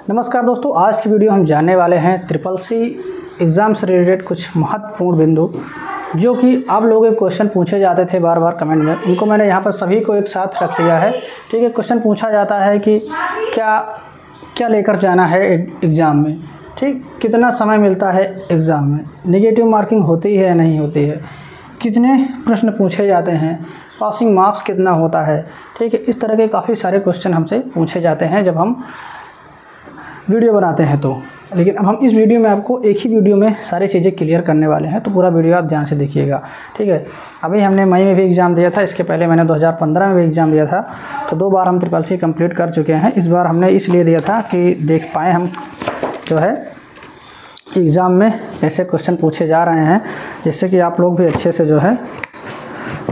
नमस्कार दोस्तों, आज की वीडियो हम जानने वाले हैं SSC एग्ज़ाम से रिलेटेड कुछ महत्वपूर्ण बिंदु जो कि आप लोगों के क्वेश्चन पूछे जाते थे बार बार कमेंट में। उनको मैंने यहाँ पर सभी को एक साथ रख लिया है। ठीक है, क्वेश्चन पूछा जाता है कि क्या लेकर जाना है एग्ज़ाम में, ठीक, कितना समय मिलता है एग्ज़ाम में, नेगेटिव मार्किंग होती है या नहीं होती है, कितने प्रश्न पूछे जाते हैं, पासिंग मार्क्स कितना होता है। ठीक है, इस तरह के काफ़ी सारे क्वेश्चन हमसे पूछे जाते हैं जब हम वीडियो बनाते हैं तो। लेकिन अब हम इस वीडियो में आपको एक ही वीडियो में सारी चीज़ें क्लियर करने वाले हैं, तो पूरा वीडियो आप ध्यान से देखिएगा। ठीक है, अभी हमने मई में भी एग्ज़ाम दिया था, इसके पहले मैंने 2015 में भी एग्ज़ाम दिया था, तो 2 बार हम SSC कंप्लीट कर चुके हैं। इस बार हमने इसलिए दिया था कि देख पाएँ हम जो है एग्ज़ाम में ऐसे क्वेश्चन पूछे जा रहे हैं जिससे कि आप लोग भी अच्छे से जो है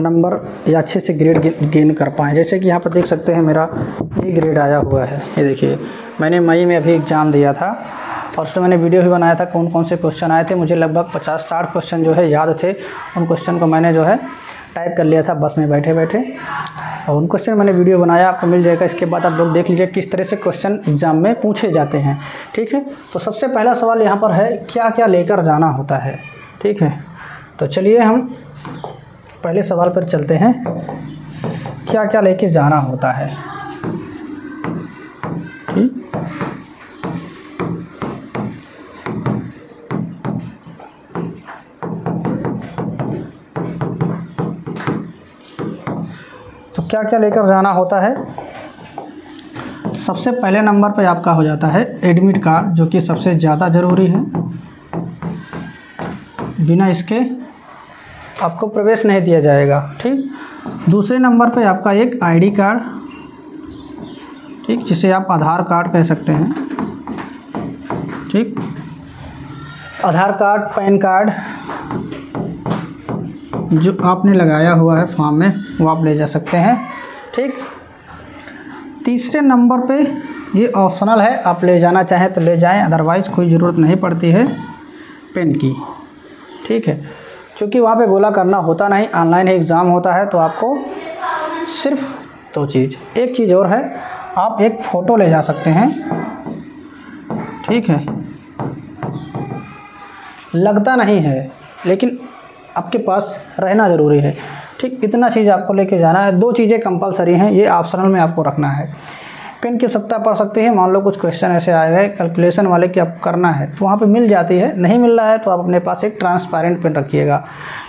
नंबर या अच्छे से ग्रेड गेन कर पाएँ। जैसे कि यहाँ पर देख सकते हैं मेरा ये ग्रेड आया हुआ है, ये देखिए मैंने मई में अभी एग्ज़ाम दिया था और उसमें मैंने वीडियो भी बनाया था कौन कौन से क्वेश्चन आए थे। मुझे लगभग 50-60 क्वेश्चन जो है याद थे। उन क्वेश्चन को मैंने जो है टाइप कर लिया था बस में बैठे बैठे, और उन क्वेश्चन मैंने वीडियो बनाया, आपको मिल जाएगा। इसके बाद आप लोग देख लीजिए किस तरह से क्वेश्चन एग्ज़ाम में पूछे जाते हैं। ठीक है, तो सबसे पहला सवाल यहाँ पर है क्या क्या लेकर जाना होता है। ठीक है, तो चलिए हम पहले सवाल पर चलते हैं, क्या क्या लेके जाना होता है। ठीक, तो क्या क्या लेकर जाना होता है। सबसे पहले नंबर पे आपका हो जाता है एडमिट कार्ड, जो कि सबसे ज़्यादा ज़रूरी है। बिना इसके आपको प्रवेश नहीं दिया जाएगा। ठीक, दूसरे नंबर पे आपका एक आईडी कार्ड, ठीक, जिसे आप आधार कार्ड कह सकते हैं। ठीक, आधार कार्ड, पैन कार्ड जो आपने लगाया हुआ है फॉर्म में वो आप ले जा सकते हैं। ठीक, तीसरे नंबर पे ये ऑप्शनल है, आप ले जाना चाहें तो ले जाएं, अदरवाइज़ कोई ज़रूरत नहीं पड़ती है पेन की। ठीक है, क्योंकि वहाँ पे गोला करना होता नहीं, ऑनलाइन एग्ज़ाम होता है, तो आपको सिर्फ 2 चीज़, एक चीज़ और है, आप एक फ़ोटो ले जा सकते हैं। ठीक है, लगता नहीं है लेकिन आपके पास रहना ज़रूरी है। ठीक, इतना चीज़ आपको लेके जाना है। 2 चीज़ें कंपलसरी हैं, ये ऑप्शनल में आपको रखना है। पेन की आवश्यकता पड़ सकती है, मान लो कुछ क्वेश्चन ऐसे आए गए कैलकुलेशन वाले कि आपको करना है तो वहाँ पे मिल जाती है, नहीं मिल रहा है तो आप अपने पास एक ट्रांसपेरेंट पेन रखिएगा।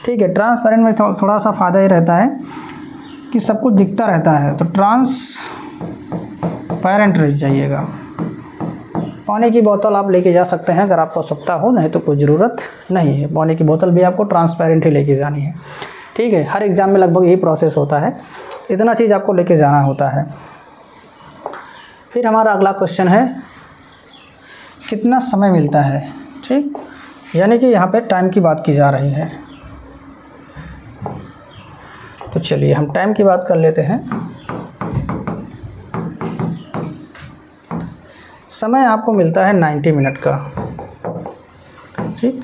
ठीक है, ट्रांसपेरेंट में थोड़ा सा फ़ायदा ये रहता है कि सब कुछ दिखता रहता है, तो ट्रांसपेरेंट रह जाइएगा। पानी की बोतल आप लेके जा सकते हैं अगर आपको आवश्यकता हो, नहीं तो कोई ज़रूरत नहीं है। पानी की बोतल भी आपको ट्रांसपेरेंट ही लेके जानी है। ठीक है, हर एग्ज़ाम में लगभग यही प्रोसेस होता है, इतना चीज़ आपको लेके जाना होता है। फिर हमारा अगला क्वेश्चन है कितना समय मिलता है। ठीक, यानी कि यहाँ पे टाइम की बात की जा रही है, तो चलिए हम टाइम की बात कर लेते हैं। समय आपको मिलता है 90 मिनट का। ठीक,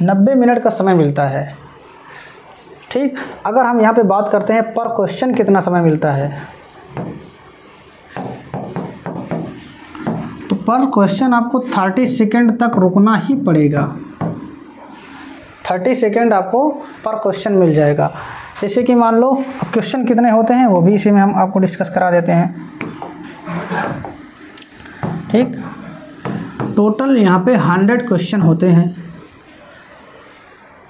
90 मिनट का समय मिलता है। ठीक, अगर हम यहाँ पे बात करते हैं पर क्वेश्चन कितना समय मिलता है, तो पर क्वेश्चन आपको 30 सेकेंड तक रुकना ही पड़ेगा। 30 सेकेंड आपको पर क्वेश्चन मिल जाएगा। जैसे कि मान लो अब क्वेश्चन कितने होते हैं वो भी इसी में हम आपको डिस्कस करा देते हैं। ठीक, टोटल यहाँ पे 100 क्वेश्चन होते हैं।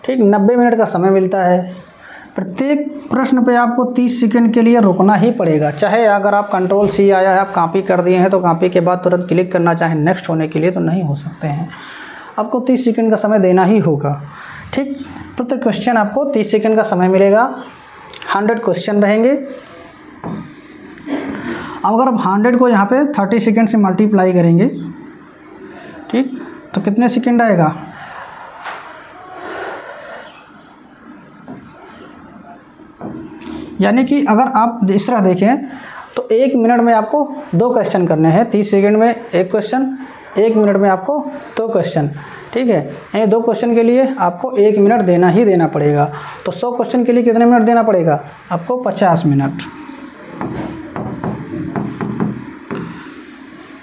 ठीक, 90 मिनट का समय मिलता है। प्रत्येक प्रश्न पे आपको 30 सेकंड के लिए रुकना ही पड़ेगा। चाहे अगर आप कंट्रोल C आया है, आप कॉपी कर दिए हैं, तो कॉपी के बाद तुरंत क्लिक करना चाहें नेक्स्ट होने के लिए तो नहीं हो सकते हैं, आपको 30 सेकंड का समय देना ही होगा। ठीक, प्रत्येक क्वेश्चन आपको 30 सेकंड का समय मिलेगा। 100 क्वेश्चन रहेंगे। अगर आप 100 को यहाँ पे 30 सेकंड से मल्टीप्लाई करेंगे, ठीक, तो कितने सेकंड आएगा, यानी कि अगर आप इस तरह देखें तो 1 मिनट में आपको 2 क्वेश्चन करने हैं। 30 सेकंड में 1 क्वेश्चन, 1 मिनट में आपको 2 क्वेश्चन। ठीक है, यानी 2 क्वेश्चन के लिए आपको 1 मिनट देना ही देना पड़ेगा। तो 100 क्वेश्चन के लिए कितने मिनट देना पड़ेगा आपको? 50 मिनट।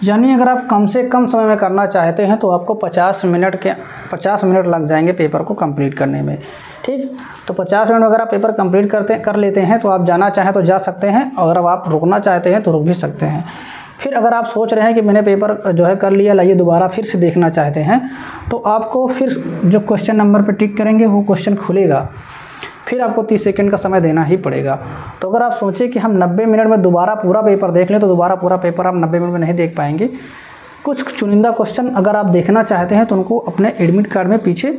यानी अगर आप कम से कम समय में करना चाहते हैं तो आपको 50 मिनट लग जाएंगे पेपर को कंप्लीट करने में। ठीक, तो 50 मिनट में अगर आप पेपर कंप्लीट कर लेते हैं तो आप जाना चाहें तो जा सकते हैं, और अगर आप रुकना चाहते हैं तो रुक भी सकते हैं। फिर अगर आप सोच रहे हैं कि मैंने पेपर जो है कर लिया, लाइए दोबारा फिर से देखना चाहते हैं, तो आपको फिर जो क्वेश्चन नंबर पर टिक करेंगे वो क्वेश्चन खुलेगा, फिर आपको 30 सेकंड का समय देना ही पड़ेगा। तो अगर आप सोचें कि हम 90 मिनट में दोबारा पूरा पेपर देख लें तो दोबारा पूरा पेपर आप 90 मिनट में नहीं देख पाएंगे। कुछ चुनिंदा क्वेश्चन अगर आप देखना चाहते हैं तो उनको अपने एडमिट कार्ड में पीछे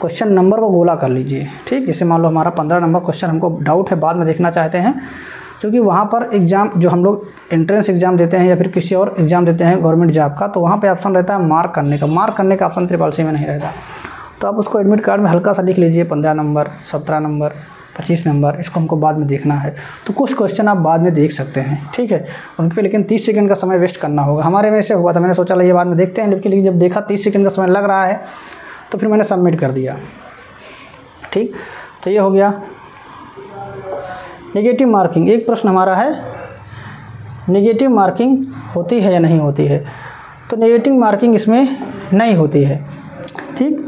क्वेश्चन नंबर को गोला कर लीजिए। ठीक, जैसे मान लो हमारा 15 नंबर क्वेश्चन हमको डाउट है, बाद में देखना चाहते हैं, क्योंकि वहाँ पर एग्ज़ाम जो हम लोग एंट्रेंस एग्ज़ाम देते हैं या फिर किसी और एग्ज़ाम देते हैं गवर्नमेंट जॉब का, तो वहाँ पे ऑप्शन रहता है मार्क करने का ऑप्शन ट्रिपल सी में नहीं रहता। तो आप उसको एडमिट कार्ड में हल्का सा लिख लीजिए, 15 नंबर, 17 नंबर, 25 नंबर, इसको हमको बाद में देखना है। तो कुछ क्वेश्चन आप बाद में देख सकते हैं, ठीक है, उन पर लेकिन 30 सेकंड का समय वेस्ट करना होगा। हमारे में से हुआ था, मैंने सोचा ये बाद में देखते हैं, लेकिन जब देखा 30 सेकंड का समय लग रहा है तो फिर मैंने सबमिट कर दिया। ठीक, तो ये हो गया। नेगेटिव मार्किंग, एक प्रश्न हमारा है नेगेटिव मार्किंग होती है या नहीं होती है। तो नेगेटिव मार्किंग इसमें नहीं होती है। ठीक,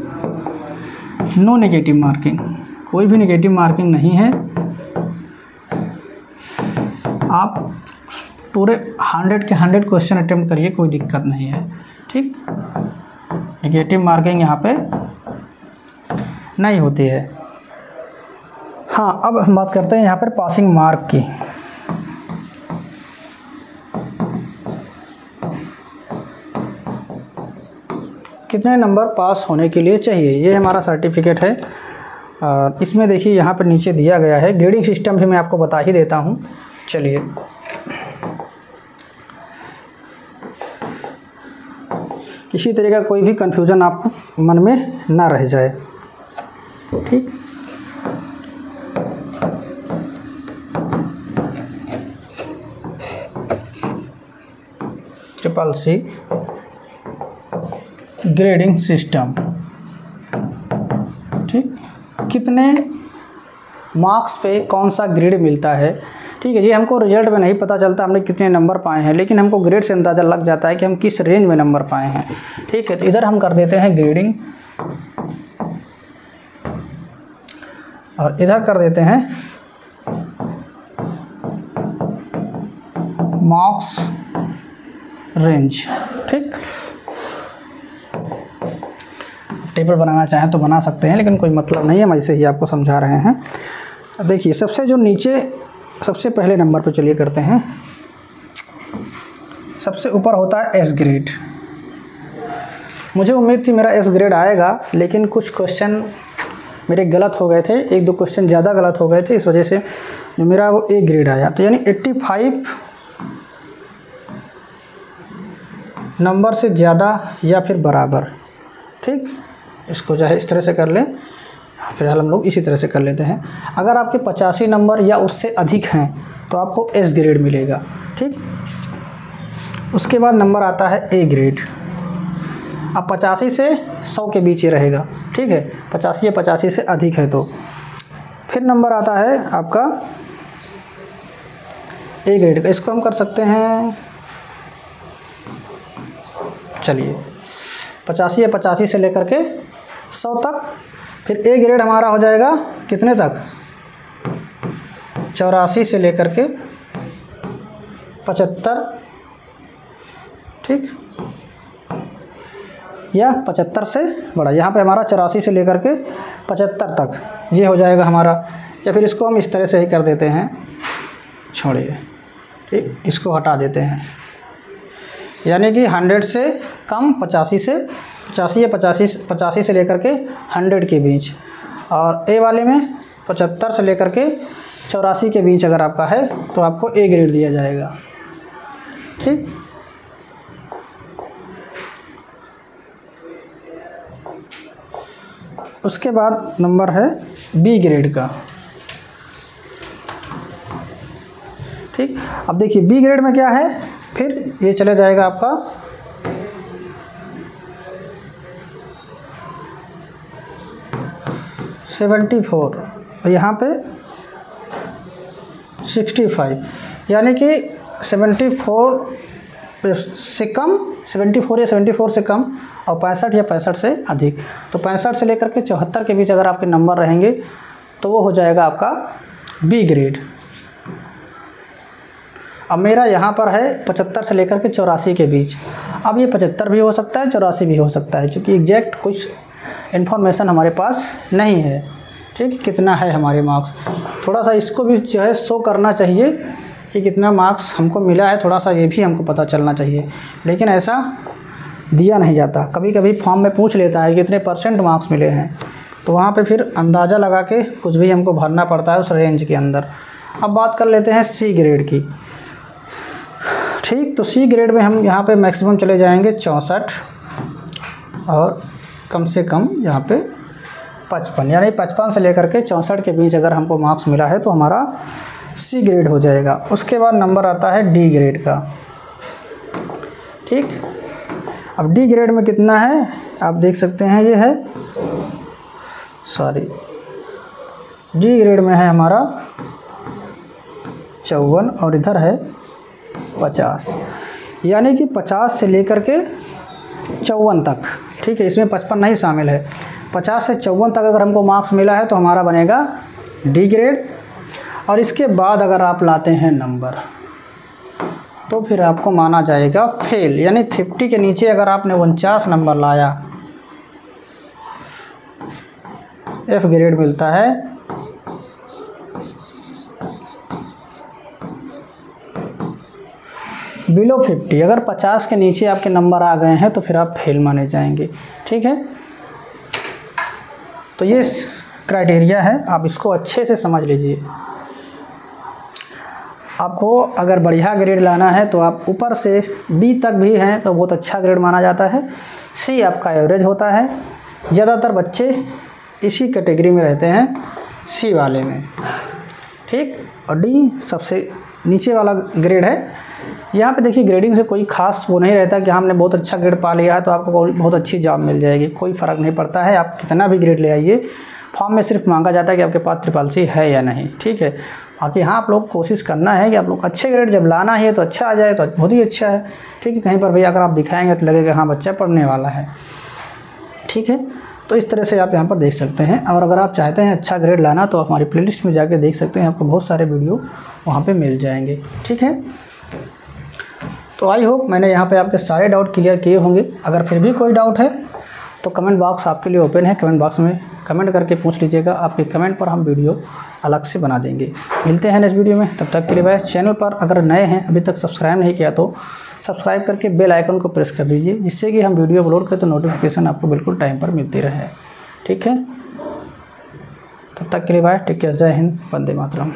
नो नेगेटिव मार्किंग, कोई भी नेगेटिव मार्किंग नहीं है। आप पूरे 100 के 100 क्वेश्चन अटेम्प्ट करिए, कोई दिक्कत नहीं है। ठीक, नेगेटिव मार्किंग यहाँ पे नहीं होती है। हाँ, अब हम बात करते हैं यहाँ पर पासिंग मार्क की। कितने नंबर पास होने के लिए चाहिए, ये हमारा सर्टिफिकेट है। इसमें देखिए यहाँ पर नीचे दिया गया है, ग्रेडिंग सिस्टम भी मैं आपको बता ही देता हूँ। चलिए, किसी तरह का कोई भी कन्फ्यूज़न आपको मन में ना रह जाए। ठीक, ट्रिपल सी ग्रेडिंग सिस्टम। ठीक, कितने मार्क्स पे कौन सा ग्रेड मिलता है। ठीक है, ये हमको रिजल्ट में नहीं पता चलता हमने कितने नंबर पाए हैं, लेकिन हमको ग्रेड से अंदाज़ा लग जाता है कि हम किस रेंज में नंबर पाए हैं। ठीक है, तो इधर हम कर देते हैं ग्रेडिंग और इधर कर देते हैं मार्क्स रेंज। ठीक, टेबल बनाना चाहें तो बना सकते हैं, लेकिन कोई मतलब नहीं है, हम ऐसे ही आपको समझा रहे हैं। देखिए, सबसे जो नीचे सबसे पहले नंबर पे चलिए करते हैं। सबसे ऊपर होता है एस ग्रेड। मुझे उम्मीद थी मेरा एस ग्रेड आएगा, लेकिन कुछ क्वेश्चन मेरे गलत हो गए थे, 1-2 क्वेश्चन ज़्यादा गलत हो गए थे, इस वजह से जो मेरा वो ए ग्रेड आया। तो यानी 85 नंबर से ज़्यादा या फिर बराबर। ठीक, इसको चाहे इस तरह से कर लें, फिलहाल हम लोग इसी तरह से कर लेते हैं। अगर आपके 85 नंबर या उससे अधिक हैं तो आपको एस ग्रेड मिलेगा। ठीक, उसके बाद नंबर आता है ए ग्रेड। अब 85 से 100 के बीच ही रहेगा। ठीक है, 85 या 85 से अधिक है तो फिर नंबर आता है आपका ए ग्रेड का। इसको हम कर सकते हैं, चलिए 85 या 85 से लेकर के 100 तक। फिर ए ग्रेड हमारा हो जाएगा कितने तक, 84 से लेकर के 75। ठीक, या 75 से बड़ा, यहाँ पे हमारा 84 से लेकर के 75 तक ये हो जाएगा हमारा। या फिर इसको हम इस तरह से ही कर देते हैं, छोड़िए, ठीक, इसको हटा देते हैं। यानी कि 100 से कम 85 से 85 या 85 से लेकर के 100 के बीच, और ए वाले में 75 से लेकर के 84 के बीच अगर आपका है तो आपको ए ग्रेड दिया जाएगा। ठीक, उसके बाद नंबर है बी ग्रेड का। ठीक, अब देखिए बी ग्रेड में क्या है, फिर ये चला जाएगा आपका 74 और यहाँ पे 65, यानी कि 74 से कम, 74 या 74 से कम, और 65 या 65 से अधिक। तो 65 से लेकर के 74 के बीच अगर आपके नंबर रहेंगे तो वो हो जाएगा आपका बी ग्रेड। अब मेरा यहाँ पर है 75 से लेकर के 84 के बीच। अब ये 75 भी हो सकता है, 84 भी हो सकता है, क्योंकि एग्जैक्ट कुछ इन्फॉर्मेशन हमारे पास नहीं है। ठीक, कितना है हमारे मार्क्स, थोड़ा सा इसको भी जो है शो करना चाहिए कि कितना मार्क्स हमको मिला है, थोड़ा सा ये भी हमको पता चलना चाहिए। लेकिन ऐसा दिया नहीं जाता, कभी कभी फॉर्म में पूछ लेता है कि कितने % मार्क्स मिले हैं, तो वहाँ पे फिर अंदाज़ा लगा के कुछ भी हमको भरना पड़ता है उस रेंज के अंदर। अब बात कर लेते हैं सी ग्रेड की। ठीक, तो सी ग्रेड में हम यहाँ पे मैक्सिमम चले जाएंगे 64 और कम से कम यहाँ पे 55, यानी 55 से लेकर के 64 के बीच अगर हमको मार्क्स मिला है तो हमारा सी ग्रेड हो जाएगा। उसके बाद नंबर आता है डी ग्रेड का। ठीक, अब डी ग्रेड में कितना है आप देख सकते हैं, ये है डी ग्रेड में है हमारा 54 और इधर है 50, यानी कि 50 से लेकर के 54 तक। ठीक है, इसमें 55 नहीं शामिल है। 50 से 54 तक अगर हमको मार्क्स मिला है तो हमारा बनेगा डी ग्रेड। और इसके बाद अगर आप लाते हैं नंबर तो फिर आपको माना जाएगा फेल, यानी 50 के नीचे अगर आपने 49 नंबर लाया, एफ ग्रेड मिलता है। बिलो 50, अगर 50 के नीचे आपके नंबर आ गए हैं तो फिर आप फेल माने जाएंगे। ठीक है, तो ये क्राइटेरिया है, आप इसको अच्छे से समझ लीजिए। आपको अगर बढ़िया ग्रेड लाना है तो आप ऊपर से बी तक भी हैं तो बहुत अच्छा ग्रेड माना जाता है। सी आपका एवरेज होता है, ज़्यादातर बच्चे इसी कैटेगरी में रहते हैं, सी वाले में। ठीक, और डी सबसे नीचे वाला ग्रेड है। यहाँ पे देखिए ग्रेडिंग से कोई खास वो नहीं रहता कि हमने बहुत अच्छा ग्रेड पा लिया है तो आपको बहुत अच्छी जॉब मिल जाएगी, कोई फ़र्क नहीं पड़ता है। आप कितना भी ग्रेड ले आइए, फॉर्म में सिर्फ मांगा जाता है कि आपके पास ट्रिपल-सी है या नहीं। ठीक है, बाकी हाँ आप लोग कोशिश करना है कि आप लोग अच्छे ग्रेड जब लाना है तो अच्छा आ जाए तो बहुत ही अच्छा है। ठीक है, कहीं पर भी अगर आप दिखाएंगे तो लगेगा हाँ बच्चा पढ़ने वाला है। ठीक है, तो इस तरह से आप यहाँ पर देख सकते हैं। और अगर आप चाहते हैं अच्छा ग्रेड लाना तो हमारी प्लेलिस्ट में जाके देख सकते हैं, आपको बहुत सारे वीडियो वहाँ पे मिल जाएंगे। ठीक है, तो आई होप मैंने यहाँ पे आपके सारे डाउट क्लियर किए होंगे। अगर फिर भी कोई डाउट है तो कमेंट बॉक्स आपके लिए ओपन है, कमेंट बॉक्स में कमेंट करके पूछ लीजिएगा। आपके कमेंट पर हम वीडियो अलग से बना देंगे। मिलते हैं नेक्स्ट वीडियो में, तब तक के लिए बाय। चैनल पर अगर नए हैं, अभी तक सब्सक्राइब नहीं किया तो सब्सक्राइब करके बेल आइकन को प्रेस कर दीजिए, जिससे कि हम वीडियो अपलोड करें तो नोटिफिकेशन आपको बिल्कुल टाइम पर मिलती रहे। ठीक है, तब तक के लिए बाय, टेक केयर, जय हिंद, वंदे मातरम।